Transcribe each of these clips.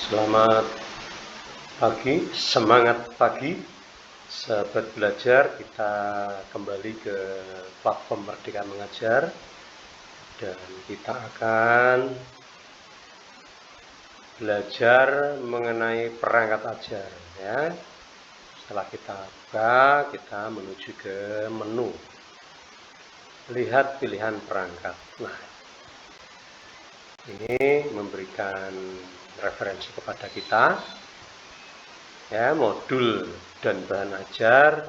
Selamat pagi, semangat pagi, sahabat belajar. Kita kembali ke platform Merdeka Mengajar dan kita akan belajar mengenai perangkat ajar. Ya. Setelah kita buka, kita menuju ke menu. Lihat pilihan perangkat. Nah, ini memberikan referensi kepada kita. Ya, modul dan bahan ajar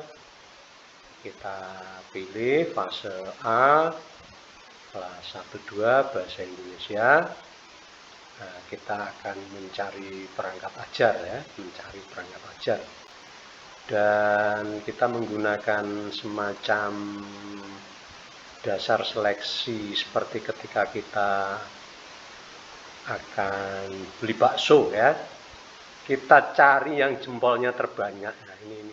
kita pilih fase A kelas 1-2 bahasa Indonesia. Nah, kita akan mencari perangkat ajar ya, mencari perangkat ajar. Dan kita menggunakan semacam dasar seleksi seperti ketika kita akan beli bakso ya. Kita cari yang jempolnya terbanyak. Nah, ini.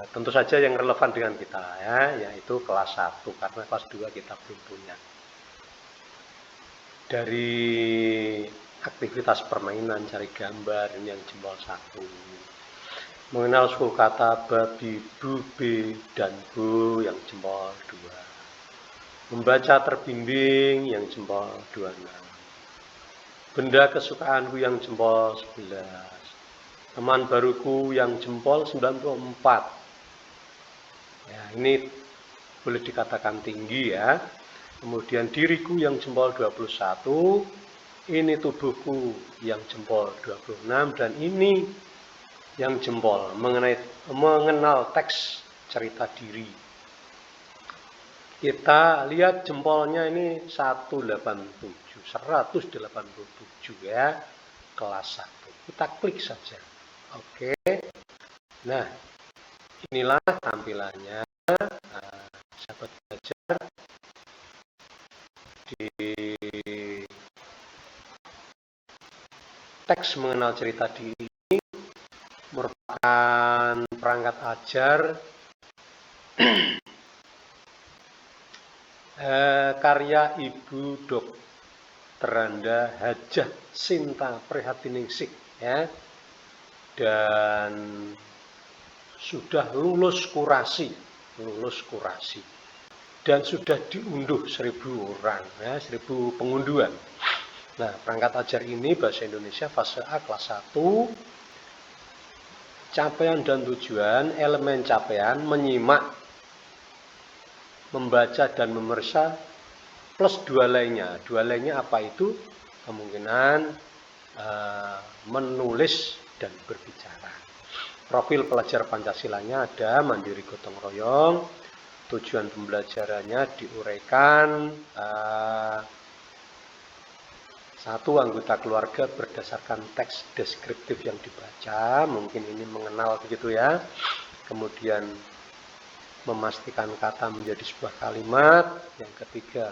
Tentu saja yang relevan dengan kita ya, yaitu kelas 1 karena kelas 2 kita belum punya. Dari aktivitas permainan cari gambar ini yang jempol 1. Mengenal suku kata babi, bu, be, dan bu yang jempol 2. Membaca terbimbing yang jempol 26. Benda kesukaanku yang jempol 11. Teman baruku yang jempol 94. Ya, ini boleh dikatakan tinggi ya. Kemudian diriku yang jempol 21. Ini tubuhku yang jempol 26. Dan ini yang jempol mengenal teks cerita diri. Kita lihat jempolnya ini 187 ya, kelas 1. Kita klik saja. Oke. Nah, inilah tampilannya. Sahabat belajar, di teks mengenal cerita diri merupakan perangkat ajar karya Ibu Dr. Anda Hajah Sinta Prihatiningsih ya, dan sudah lulus kurasi dan sudah diunduh 1000 orang ya, 1000 pengunduhan. Nah, perangkat ajar ini bahasa Indonesia fase A kelas 1. Capaian dan tujuan, elemen capaian, menyimak, membaca dan memeriksa plus 2 lainnya. 2 lainnya apa itu? Kemungkinan menulis dan berbicara. Profil pelajar Pancasilanya ada mandiri gotong royong. Tujuan pembelajarannya diuraikan. 1. Anggota keluarga berdasarkan teks deskriptif yang dibaca. Mungkin ini mengenal begitu ya. Kemudian memastikan kata menjadi sebuah kalimat. Yang ketiga,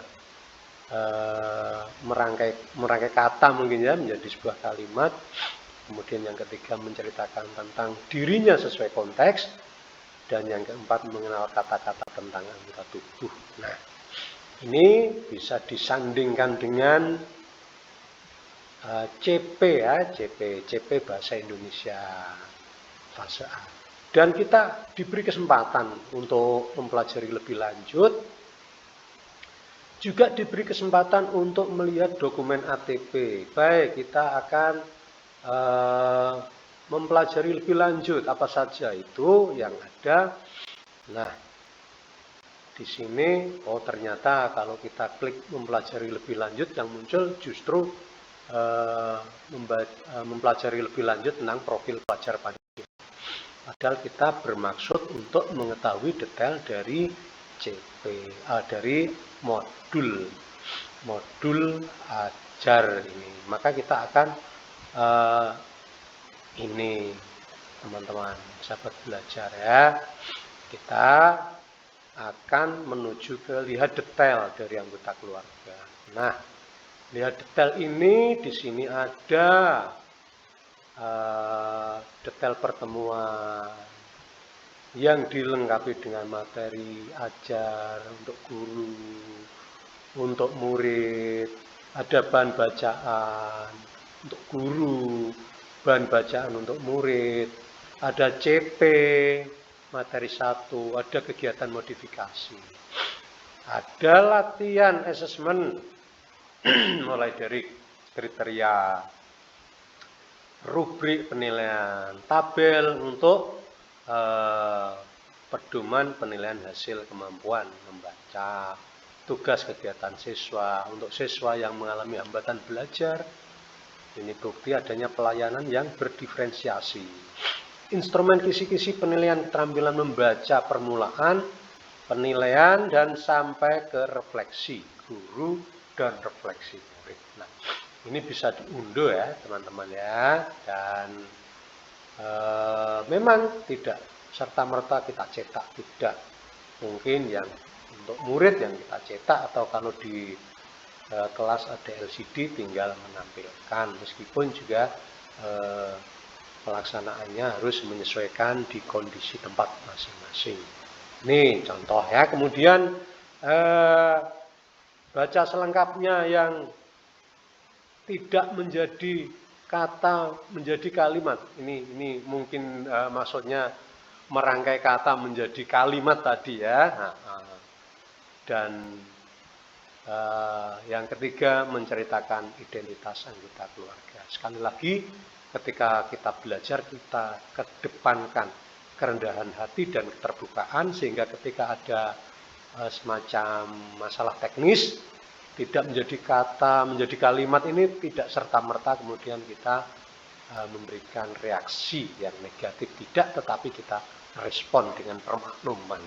merangkai kata mungkin ya menjadi sebuah kalimat. Kemudian yang ketiga, menceritakan tentang dirinya sesuai konteks. Dan yang keempat, mengenal kata-kata tentang anggota tubuh. Nah, ini bisa disandingkan dengan CP ya, CP bahasa Indonesia fase A. Dan kita diberi kesempatan untuk mempelajari lebih lanjut. Juga diberi kesempatan untuk melihat dokumen ATP. Baik, kita akan mempelajari lebih lanjut apa saja itu yang ada. Nah, di sini ternyata kalau kita klik mempelajari lebih lanjut, yang muncul justru mempelajari lebih lanjut tentang profil pelajar Pancasila. Padahal kita bermaksud untuk mengetahui detail dari dari modul ajar ini. Maka kita akan ini teman-teman sahabat belajar ya, kita akan menuju ke lihat detail dari anggota keluarga. Nah, lihat detail ini di sini ada detail pertemuan yang dilengkapi dengan materi ajar untuk guru, untuk murid, ada bahan bacaan, untuk guru, bahan bacaan untuk murid, ada CP, materi 1, ada kegiatan modifikasi, ada latihan asesmen, mulai dari kriteria, rubrik penilaian, tabel untuk pedoman penilaian hasil kemampuan membaca, tugas kegiatan siswa untuk siswa yang mengalami hambatan belajar. Ini bukti adanya pelayanan yang berdiferensiasi. Instrumen kisi-kisi penilaian keterampilan membaca permulaan, penilaian, dan sampai ke refleksi guru dan refleksi murid. Nah, ini bisa diunduh ya teman-teman ya, dan memang tidak serta-merta kita cetak, tidak. Mungkin yang untuk murid yang kita cetak, atau kalau di kelas ada LCD tinggal menampilkan, meskipun juga pelaksanaannya harus menyesuaikan di kondisi tempat masing-masing. Ini contoh ya. Kemudian baca selengkapnya yang tidak menjadi kata menjadi kalimat. Ini mungkin maksudnya merangkai kata menjadi kalimat tadi ya. Dan yang ketiga, menceritakan identitas anggota keluarga. Sekali lagi, ketika kita belajar, kita kedepankan kerendahan hati dan keterbukaan, sehingga ketika ada semacam masalah teknis, tidak menjadi kata, menjadi kalimat, ini tidak serta-merta kemudian kita memberikan reaksi yang negatif, tidak, tetapi kita respon dengan permakluman.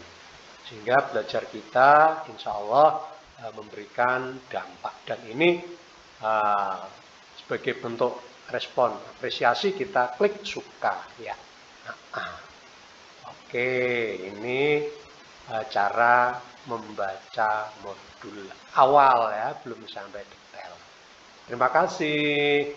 Sehingga belajar kita insya Allah memberikan dampak, dan ini sebagai bentuk respon apresiasi kita klik suka ya. Oke, ini cara membaca modul awal ya, belum sampai detail. Terima kasih.